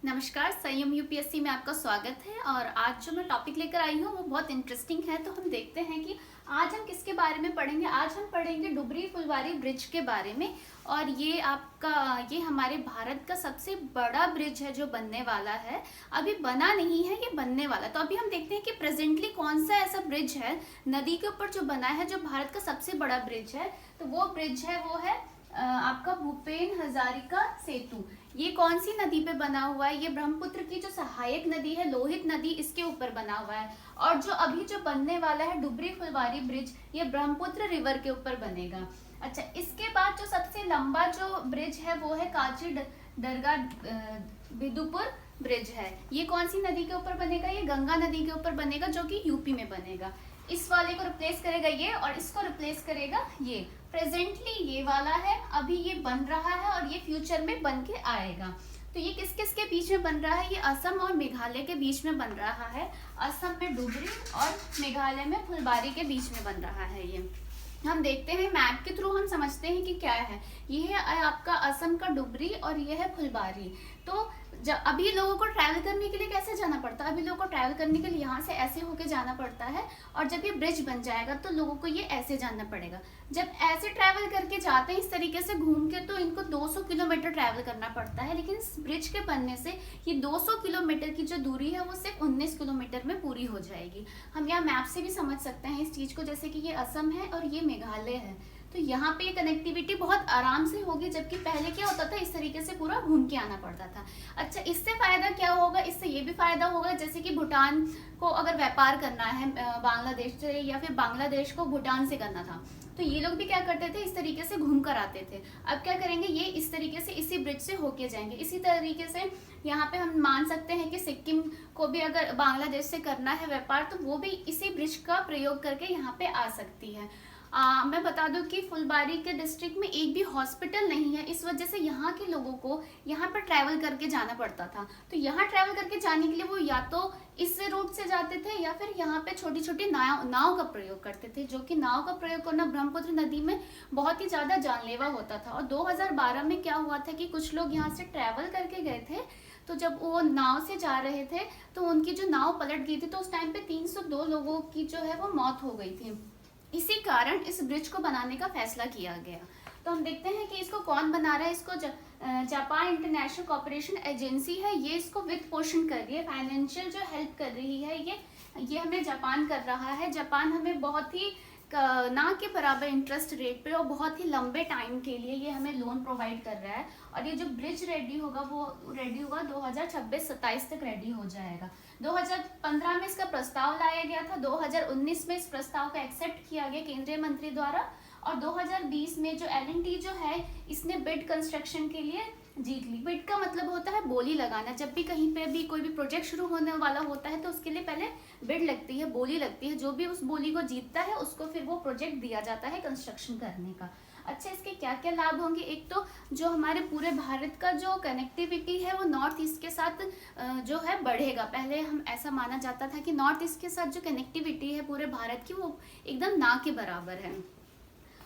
नमस्कार, संयम यूपीएससी में आपका स्वागत है। और आज जो मैं टॉपिक लेकर आई हूँ वो बहुत इंटरेस्टिंग है। तो हम देखते हैं कि आज हम किसके बारे में पढ़ेंगे। आज हम पढ़ेंगे डुबरी फुलवारी ब्रिज के बारे में। और ये हमारे भारत का सबसे बड़ा ब्रिज है जो बनने वाला है। अभी बना नहीं है, ये बनने वाला। तो अभी हम देखते हैं कि प्रेजेंटली कौन सा ऐसा ब्रिज है नदी के ऊपर जो बना है, जो भारत का सबसे बड़ा ब्रिज है। तो वो ब्रिज है, वो है आपका भूपेन हजारिका सेतु। ये कौन सी नदी पे बना हुआ है? ये ब्रह्मपुत्र की जो सहायक नदी है, लोहित नदी, इसके ऊपर बना हुआ है। और जो अभी जो बनने वाला है डुबरी फुलवारी ब्रिज, ये ब्रह्मपुत्र रिवर के ऊपर बनेगा। अच्छा, इसके बाद जो सबसे लंबा जो ब्रिज है वो है काची दरगाह बिदुपुर ब्रिज है। ये कौन सी नदी के ऊपर बनेगा? ये गंगा नदी के ऊपर बनेगा, जो कि यूपी में बनेगा। इस वाले को रिप्लेस करेगा ये, और इसको रिप्लेस करेगा ये। प्रेजेंटली ये वाला है, अभी ये बन रहा है और ये फ्यूचर में बन के आएगा। तो ये किस किस के बीच में बन रहा है? ये असम और मेघालय के बीच में बन रहा है। असम में डुबरी और मेघालय में फुलबारी के बीच में बन रहा है। ये हम देखते हैं मैप के थ्रू, हम समझते हैं कि क्या है। ये है आपका असम का डुबरी और ये है फुलबारी। तो जब अभी लोगों को ट्रैवल करने के लिए कैसे जाना पड़ता है? अभी लोगों को ट्रैवल करने के लिए यहाँ से ऐसे होके जाना पड़ता है। और जब ये ब्रिज बन जाएगा तो लोगों को ये ऐसे जाना पड़ेगा। जब ऐसे ट्रैवल करके जाते हैं इस तरीके से घूम के, तो इनको 200 किलोमीटर ट्रैवल करना पड़ता है। लेकिन इस ब्रिज के बनने से ये 200 किलोमीटर की जो दूरी है वो सिर्फ 19 किलोमीटर में पूरी हो जाएगी। हम यहाँ मैप से भी समझ सकते हैं इस चीज को, जैसे कि ये असम है और ये मेघालय है। तो यहाँ पे कनेक्टिविटी बहुत आराम से होगी, जबकि पहले क्या होता था, इस तरीके से पूरा घूम के आना पड़ता था। अच्छा, इससे फायदा क्या होगा? इससे ये भी फायदा होगा, जैसे कि भूटान को अगर व्यापार करना है बांग्लादेश से, या फिर बांग्लादेश को भूटान से करना था, तो ये लोग भी क्या करते थे, इस तरीके से घूम कर आते थे। अब क्या करेंगे, ये इस तरीके से इसी ब्रिज से होके जाएंगे। इसी तरीके से यहाँ पे हम मान सकते हैं कि सिक्किम को भी अगर बांग्लादेश से करना है व्यापार, तो वो भी इसी ब्रिज का प्रयोग करके यहाँ पे आ सकती है। मैं बता दूं कि फुलबारी के डिस्ट्रिक्ट में एक भी हॉस्पिटल नहीं है। इस वजह से यहाँ के लोगों को यहाँ पर ट्रैवल करके जाना पड़ता था। तो यहाँ ट्रैवल करके जाने के लिए वो या तो इस रूट से जाते थे, या फिर यहाँ पे छोटी छोटी नाव का प्रयोग करते थे, जो कि नाव का प्रयोग करना ब्रह्मपुत्र नदी में बहुत ही ज्यादा जानलेवा होता था। और 2012 में क्या हुआ था कि कुछ लोग यहाँ से ट्रैवल करके गए थे, तो जब वो नाव से जा रहे थे तो उनकी जो नाव पलट गई थी, तो उस टाइम पे 302 लोगों की जो है वो मौत हो गई थी। इसी कारण इस ब्रिज को बनाने का फैसला किया गया। तो हम देखते हैं कि इसको कौन बना रहा है। इसको जापान इंटरनेशनल कोऑपरेशन एजेंसी है, ये इसको वित्त पोषण कर रही है, फाइनेंशियल जो हेल्प कर रही है, ये हमें जापान कर रहा है। जापान हमें बहुत ही ना के बराबर इंटरेस्ट रेट पे और बहुत ही लंबे टाइम के लिए ये हमें लोन प्रोवाइड कर रहा है। और ये जो ब्रिज रेडी होगा वो रेडी होगा 2026-27 तक रेडी हो जाएगा। 2015 में इसका प्रस्ताव लाया गया था, 2019 में इस प्रस्ताव को एक्सेप्ट किया गया केंद्रीय मंत्री द्वारा, और 2020 में जो L&T जो है इसने बिड कंस्ट्रक्शन के लिए जीत ली। बिड का मतलब होता है बोली लगाना। जब भी कहीं पे भी कोई भी प्रोजेक्ट शुरू होने वाला होता है तो उसके लिए पहले बिड लगती है, बोली लगती है। जो भी उस बोली को जीतता है उसको फिर वो प्रोजेक्ट दिया जाता है कंस्ट्रक्शन करने का। अच्छा, इसके क्या क्या लाभ होंगे? एक तो जो हमारे पूरे भारत का जो कनेक्टिविटी है वो नॉर्थ ईस्ट के साथ जो है बढ़ेगा। पहले हम ऐसा माना जाता था कि नॉर्थ ईस्ट के साथ जो कनेक्टिविटी है पूरे भारत की वो एकदम ना के बराबर है।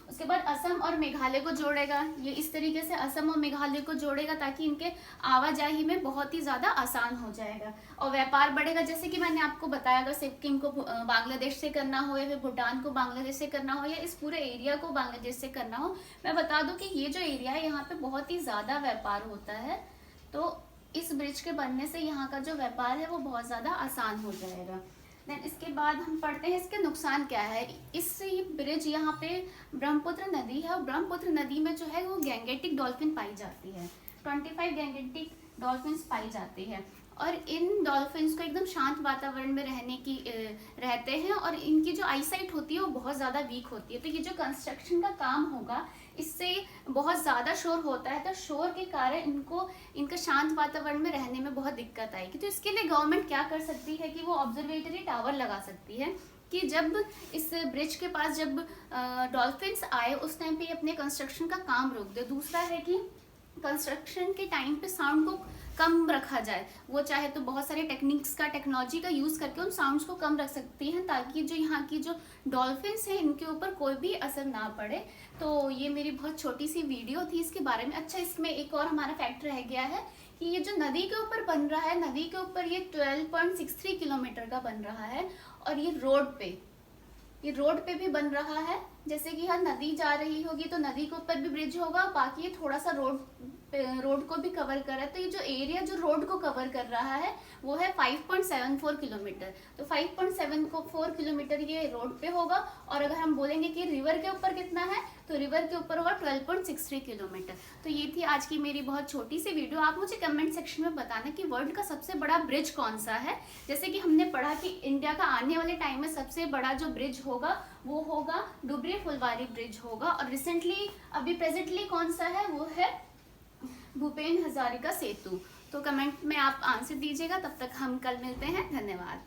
उसके बाद असम और मेघालय को जोड़ेगा। ये इस तरीके से असम और मेघालय को जोड़ेगा ताकि इनके आवाजाही में बहुत ही ज़्यादा आसान हो जाएगा और व्यापार बढ़ेगा। जैसे कि मैंने आपको बताया, अगर सिक्किम को बांग्लादेश से करना हो, या फिर भूटान को बांग्लादेश से करना हो, या इस पूरे एरिया को बांग्लादेश से करना हो, मैं बता दूं कि ये जो एरिया है यहाँ पे बहुत ही ज़्यादा व्यापार होता है। तो इस ब्रिज के बनने से यहाँ का जो व्यापार है वो बहुत ज़्यादा आसान हो जाएगा। देन इसके बाद हम पढ़ते हैं इसके नुकसान क्या है। इस ब्रिज यहाँ पे ब्रह्मपुत्र नदी है, और ब्रह्मपुत्र नदी में जो है वो गैंगेटिक डॉल्फिन पाई जाती है। 25 गैंगेटिक डॉल्फिन्स पाई जाती है, और इन डॉल्फिन्स को एकदम शांत वातावरण में रहते हैं, और इनकी जो आईसाइट होती है वो बहुत ज़्यादा वीक होती है। तो ये जो कंस्ट्रक्शन का काम होगा इससे बहुत ज़्यादा शोर होता है, तो शोर के कारण इनका शांत वातावरण में रहने में बहुत दिक्कत आएगी। तो इसके लिए गवर्नमेंट क्या कर सकती है कि वो ऑब्जर्वेटरी टावर लगा सकती है, कि जब इस ब्रिज के पास जब डॉल्फिन्स आए उस टाइम पे अपने कंस्ट्रक्शन का काम रोक दे। दूसरा है कि कंस्ट्रक्शन के टाइम पे साउंड को कम रखा जाए। वो चाहे तो बहुत सारे टेक्नोलॉजी का यूज़ करके उन साउंड्स को कम रख सकती हैं, ताकि जो यहाँ की जो डॉल्फिन्स हैं इनके ऊपर कोई भी असर ना पड़े। तो ये मेरी बहुत छोटी सी वीडियो थी इसके बारे में। अच्छा, इसमें एक और हमारा फैक्ट रह गया है कि ये जो नदी के ऊपर बन रहा है, नदी के ऊपर ये 12.63 किलोमीटर का बन रहा है, और ये रोड पे भी बन रहा है। जैसे कि यहाँ नदी जा रही होगी तो नदी के ऊपर भी ब्रिज होगा, बाकी ये थोड़ा सा रोड को भी कवर कर रहा है। तो ये जो एरिया जो रोड को कवर कर रहा है वो है 5.74 किलोमीटर। तो 5.74 किलोमीटर ये रोड पे होगा। और अगर हम बोलेंगे कि रिवर के ऊपर कितना है, तो रिवर के ऊपर होगा 12.63 किलोमीटर। तो ये थी आज की मेरी बहुत छोटी सी वीडियो। आप मुझे कमेंट सेक्शन में बताना कि वर्ल्ड का सबसे बड़ा ब्रिज कौन सा है। जैसे कि हमने पढ़ा कि इंडिया का आने वाले टाइम में सबसे बड़ा जो ब्रिज होगा वो होगा डुबरी फुलवारी ब्रिज होगा। और रिसेंटली अभी प्रेजेंटली कौन सा है, वो है भूपेन हजारिका सेतु। तो कमेंट में आप आंसर दीजिएगा। तब तक हम कल मिलते हैं। धन्यवाद।